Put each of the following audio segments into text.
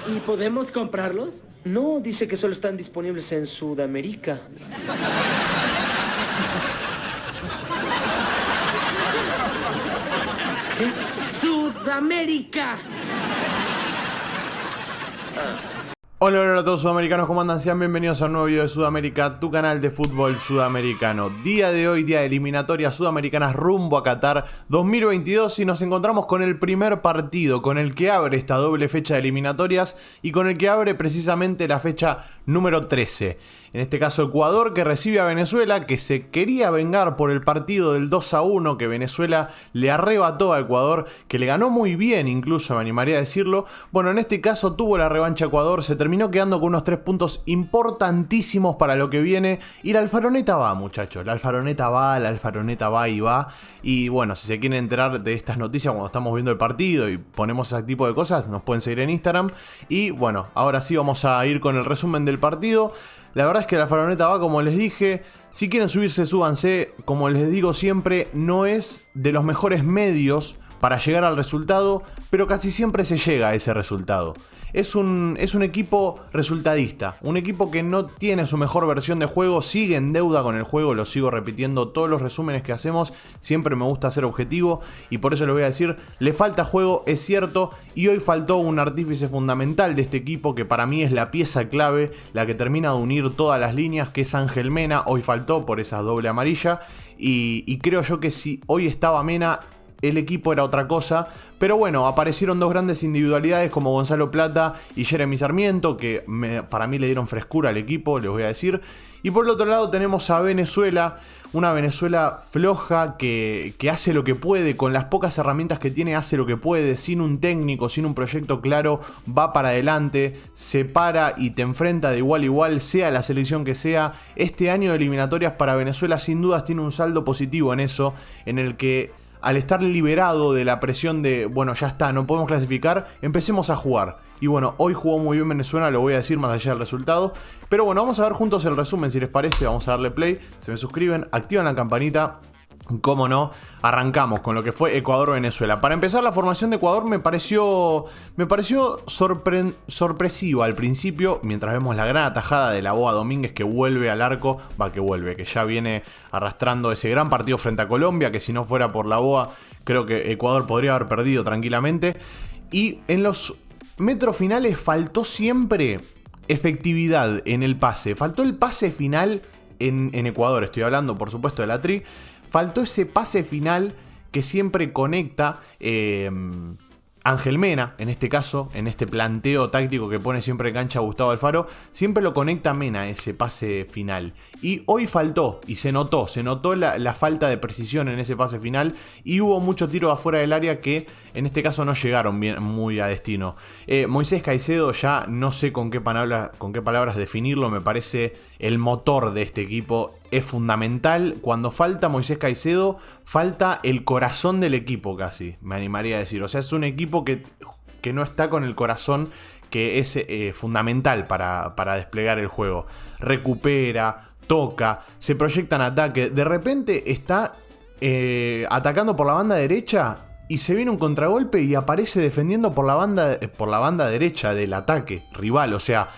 ¿Y podemos comprarlos? No, dice que solo están disponibles en Sudamérica. ¿Qué? ¡Sudamérica! Hola, hola a todos sudamericanos, ¿cómo andan? Sean bienvenidos a un nuevo video de Sudamérica, tu canal de fútbol sudamericano. Día de hoy, día de eliminatorias sudamericanas rumbo a Qatar 2022 y nos encontramos con el primer partido, con el que abre esta doble fecha de eliminatorias y con el que abre precisamente la fecha número 13. En este caso Ecuador, que recibe a Venezuela, que se quería vengar por el partido del 2-1 que Venezuela le arrebató a Ecuador, que le ganó muy bien incluso, me animaría a decirlo. Bueno, en este caso tuvo la revancha Ecuador, se terminó quedando con unos 3 puntos importantísimos para lo que viene. Y la alfaroneta va, muchachos, la alfaroneta va y va. Y bueno, si se quieren enterar de estas noticias cuando estamos viendo el partido y ponemos ese tipo de cosas, nos pueden seguir en Instagram. Y bueno, ahora sí vamos a ir con el resumen del partido. La verdad es que la alfaroneta va, como les dije. Si quieren subirse, súbanse. Como les digo siempre, no es de los mejores medios para llegar al resultado, pero casi siempre se llega a ese resultado. Es un equipo resultadista, un equipo que no tiene su mejor versión de juego, sigue en deuda con el juego, lo sigo repitiendo todos los resúmenes que hacemos, siempre me gusta ser objetivo y por eso les voy a decir, le falta juego, es cierto, y hoy faltó un artífice fundamental de este equipo que para mí es la pieza clave, la que termina de unir todas las líneas, que es Ángel Mena. Hoy faltó por esa doble amarilla y creo yo que si hoy estaba Mena, el equipo era otra cosa, pero bueno, aparecieron dos grandes individualidades como Gonzalo Plata y Jeremy Sarmiento, que para mí le dieron frescura al equipo, les voy a decir. Y por el otro lado tenemos a Venezuela, una Venezuela floja que hace lo que puede, con las pocas herramientas que tiene hace lo que puede, sin un técnico, sin un proyecto claro, va para adelante, se para y te enfrenta de igual a igual, sea la selección que sea. Este año de eliminatorias para Venezuela sin dudas tiene un saldo positivo en eso, en el que al estar liberado de la presión de, bueno, ya está, no podemos clasificar, empecemos a jugar. Y bueno, hoy jugó muy bien Venezuela, lo voy a decir más allá del resultado. Pero bueno, vamos a ver juntos el resumen, si les parece, vamos a darle play, se me suscriben, activan la campanita. Cómo no, arrancamos con lo que fue Ecuador-Venezuela. Para empezar, la formación de Ecuador me pareció sorpresiva al principio, mientras vemos la gran atajada de la Boa Domínguez que vuelve al arco, que ya viene arrastrando ese gran partido frente a Colombia, que si no fuera por la Boa, creo que Ecuador podría haber perdido tranquilamente. Y en los metros finales faltó siempre efectividad en el pase, faltó el pase final en Ecuador, estoy hablando por supuesto de la Tri. Faltó ese pase final que siempre conecta Ángel Mena, en este caso, en este planteo táctico que pone siempre en cancha Gustavo Alfaro, siempre lo conecta Mena ese pase final. Y hoy faltó, y se notó la falta de precisión en ese pase final y hubo muchos tiros afuera del área que en este caso no llegaron muy a destino. Moisés Caicedo, ya no sé con qué palabras definirlo, me parece el motor de este equipo, es fundamental. Cuando falta Moisés Caicedo, falta el corazón del equipo casi, me animaría a decir. O sea, es un equipo que no está con el corazón que es fundamental para desplegar el juego. Recupera, toca, se proyecta en ataque, de repente está atacando por la banda derecha y se viene un contragolpe y aparece defendiendo por la banda derecha del ataque rival. O sea,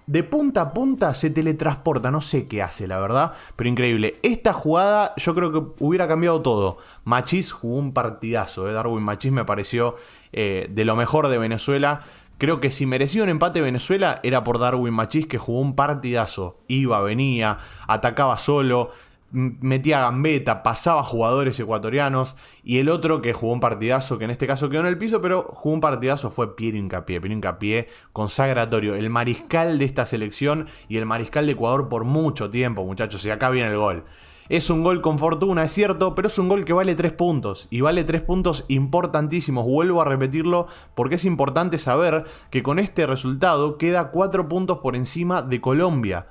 de punta a punta se teletransporta, no sé qué hace la verdad, pero increíble. Esta jugada yo creo que hubiera cambiado todo. Machís jugó un partidazo, Darwin Machís me pareció de lo mejor de Venezuela. Creo que si merecía un empate Venezuela era por Darwin Machís, que jugó un partidazo. Iba, venía, atacaba solo, metía gambeta, pasaba jugadores ecuatorianos. Y el otro que jugó un partidazo, que en este caso quedó en el piso, pero jugó un partidazo, fue Piero Hincapié, consagratorio. El mariscal de esta selección y el mariscal de Ecuador por mucho tiempo, muchachos. Y acá viene el gol. Es un gol con fortuna, es cierto, pero es un gol que vale 3 puntos. Y vale 3 puntos importantísimos. Vuelvo a repetirlo porque es importante saber que con este resultado queda 4 puntos por encima de Colombia.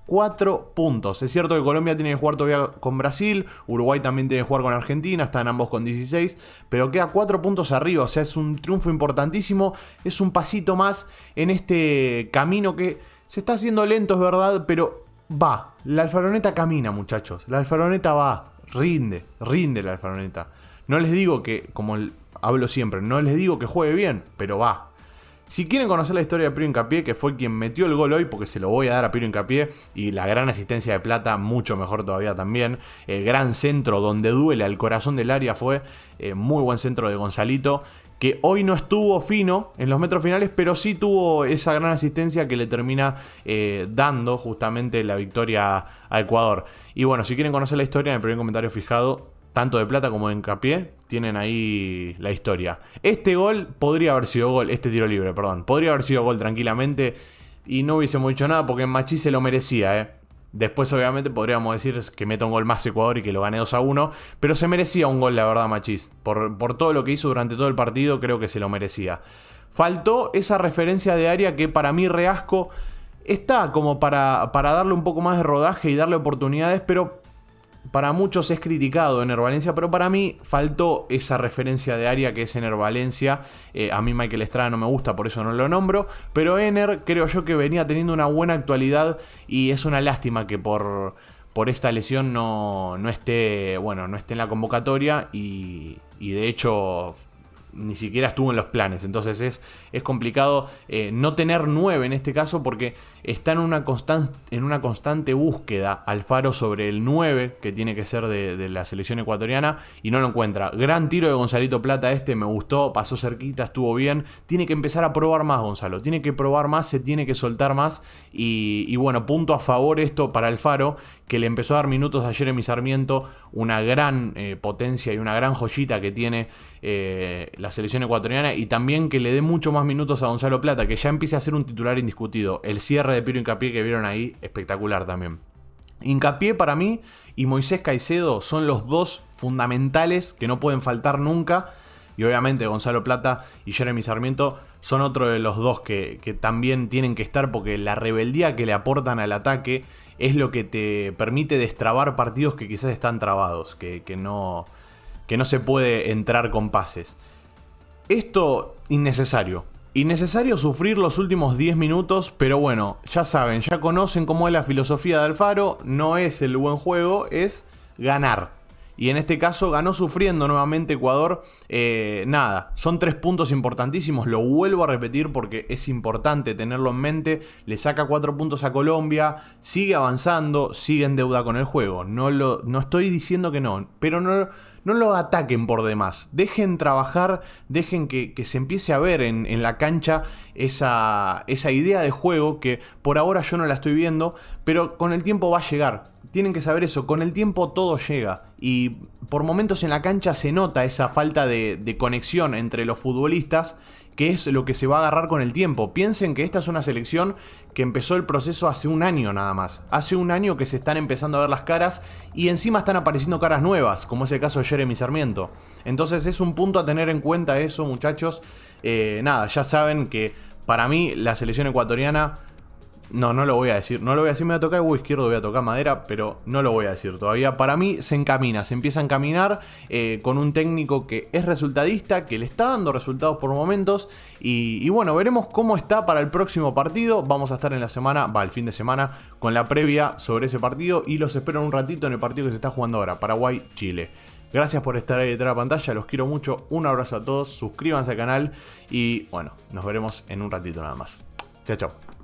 4 puntos. Es cierto que Colombia tiene que jugar todavía con Brasil, Uruguay también tiene que jugar con Argentina, están ambos con 16, pero queda 4 puntos arriba. O sea, es un triunfo importantísimo. Es un pasito más en este camino que se está haciendo lento, es verdad, pero va. La alfaroneta camina, muchachos. La alfaroneta va. Rinde la alfaroneta. No les digo que, como hablo siempre, no les digo que juegue bien, pero va. Si quieren conocer la historia de Piero Hincapié, que fue quien metió el gol hoy, porque se lo voy a dar a Piero Hincapié, y la gran asistencia de Plata, mucho mejor todavía también. El gran centro donde duele al corazón del área fue muy buen centro de Gonzalito, que hoy no estuvo fino en los metros finales, pero sí tuvo esa gran asistencia que le termina dando justamente la victoria a Ecuador. Y bueno, si quieren conocer la historia, en el primer comentario fijado, tanto de Plata como de Hincapié, tienen ahí la historia. Este gol podría haber sido gol, este tiro libre, perdón, podría haber sido gol tranquilamente y no hubiésemos dicho nada porque Machís se lo merecía, Después obviamente podríamos decir que meta un gol más Ecuador y que lo gane 2-1, pero se merecía un gol, la verdad, Machís. Por todo lo que hizo durante todo el partido, creo que se lo merecía. Faltó esa referencia de área que para mí Reasco está como para darle un poco más de rodaje y darle oportunidades, pero para muchos es criticado Ener Valencia, pero para mí faltó esa referencia de área que es Ener Valencia. A mí Michael Estrada no me gusta, por eso no lo nombro, pero Ener creo yo que venía teniendo una buena actualidad y es una lástima que por esta lesión no esté en la convocatoria y de hecho ni siquiera estuvo en los planes. Entonces es complicado no tener 9 en este caso porque está en una constante búsqueda Alfaro sobre el 9 que tiene que ser de la selección ecuatoriana y no lo encuentra. Gran tiro de Gonzalito Plata, me gustó, pasó cerquita, estuvo bien. Tiene que empezar a probar más Gonzalo, tiene que probar más, se tiene que soltar más y bueno, punto a favor esto para Alfaro, que le empezó a dar minutos a Jeremy Sarmiento, una gran potencia y una gran joyita que tiene la selección ecuatoriana, y también que le dé mucho más minutos a Gonzalo Plata, que ya empiece a ser un titular indiscutido. El cierre de Piero Hincapié que vieron ahí, espectacular también. Hincapié para mí y Moisés Caicedo son los dos fundamentales que no pueden faltar nunca. Y obviamente Gonzalo Plata y Jeremy Sarmiento son otro de los dos que también tienen que estar, porque la rebeldía que le aportan al ataque es lo que te permite destrabar partidos que quizás están trabados, que no se puede entrar con pases. Esto innecesario. Innecesario sufrir los últimos 10 minutos, pero bueno, ya saben, ya conocen cómo es la filosofía de Alfaro, no es el buen juego, es ganar. Y en este caso ganó sufriendo nuevamente Ecuador. Nada, son 3 puntos importantísimos, lo vuelvo a repetir porque es importante tenerlo en mente. Le saca 4 puntos a Colombia, sigue avanzando, sigue en deuda con el juego. No estoy diciendo que no, pero no lo ataquen por demás. Dejen trabajar, dejen que se empiece a ver en la cancha esa idea de juego que por ahora yo no la estoy viendo, pero con el tiempo va a llegar. Tienen que saber eso, con el tiempo todo llega y por momentos en la cancha se nota esa falta de conexión entre los futbolistas, que es lo que se va a agarrar con el tiempo. Piensen que esta es una selección que empezó el proceso hace un año nada más. Hace un año que se están empezando a ver las caras y encima están apareciendo caras nuevas, como es el caso de Jeremy Sarmiento. Entonces es un punto a tener en cuenta eso, muchachos. Nada, ya saben que para mí la selección ecuatoriana... No lo voy a decir. No lo voy a decir, me voy a tocar el huevo izquierdo, voy a tocar madera, pero no lo voy a decir todavía. Para mí se empieza a encaminar con un técnico que es resultadista, que le está dando resultados por momentos. Y bueno, veremos cómo está para el próximo partido. Vamos a estar en el fin de semana, con la previa sobre ese partido. Y los espero en un ratito en el partido que se está jugando ahora, Paraguay-Chile. Gracias por estar ahí detrás de la pantalla, los quiero mucho. Un abrazo a todos, suscríbanse al canal y bueno, nos veremos en un ratito nada más. Chao, chao.